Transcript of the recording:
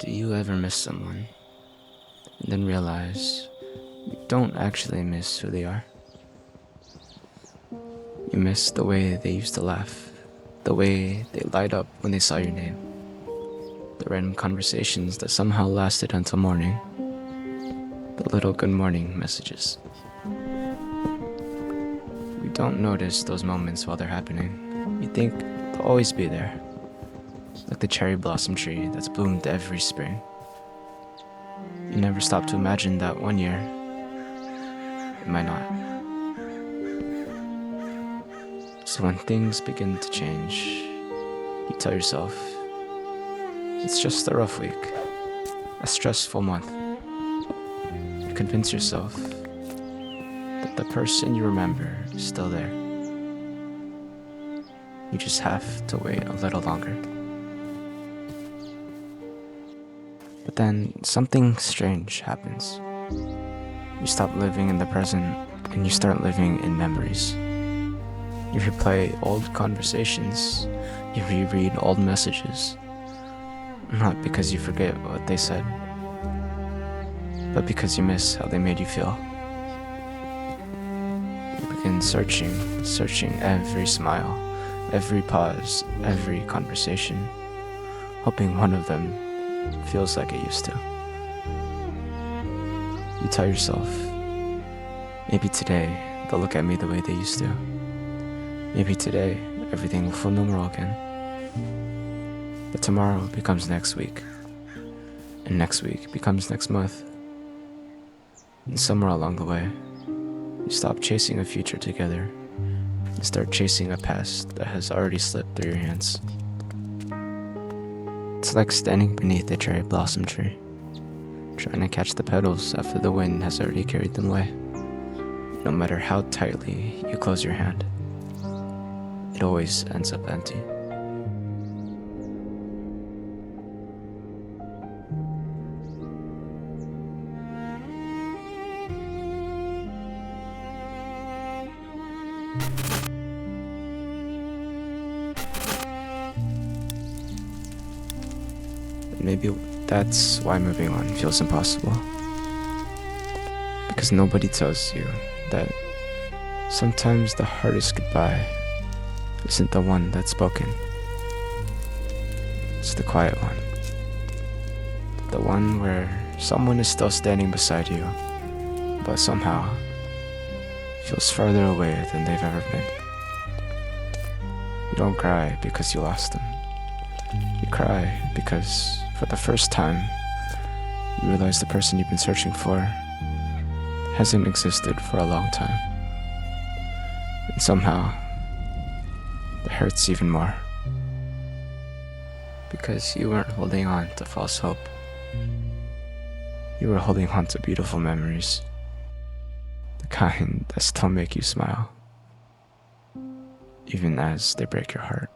Do you ever miss someone and then realize you don't actually miss who they are? You miss the way they used to laugh, the way they light up when they saw your name, the random conversations that somehow lasted until morning, the little good morning messages. We don't notice those moments while they're happening. We think they'll always be there, like the cherry blossom tree that's bloomed every spring. You never stop to imagine that one year, it might not. So when things begin to change, you tell yourself, it's just a rough week, a stressful month. You convince yourself that the person you remember is still there. You just have to wait a little longer. But then something strange happens. You stop living in the present and you start living in memories. You replay old conversations, you reread old messages, not because you forget what they said, but because you miss how they made you feel. You begin searching every smile, every pause, every conversation, hoping one of them feels like it used to. You tell yourself, maybe today they'll look at me the way they used to. Maybe today everything will feel normal again. But tomorrow becomes next week, and next week becomes next month. And somewhere along the way, you stop chasing a future together and start chasing a past that has already slipped through your hands. It's like standing beneath a cherry blossom tree, trying to catch the petals after the wind has already carried them away. No matter how tightly you close your hand, it always ends up empty. And maybe that's why moving on feels impossible. Because nobody tells you that sometimes the hardest goodbye isn't the one that's spoken. It's the quiet one. The one where someone is still standing beside you, but somehow feels farther away than they've ever been. You don't cry because you lost them. You cry because, for the first time, you realize the person you've been searching for hasn't existed for a long time. And somehow, it hurts even more. Because you weren't holding on to false hope. You were holding on to beautiful memories. The kind that still make you smile, even as they break your heart.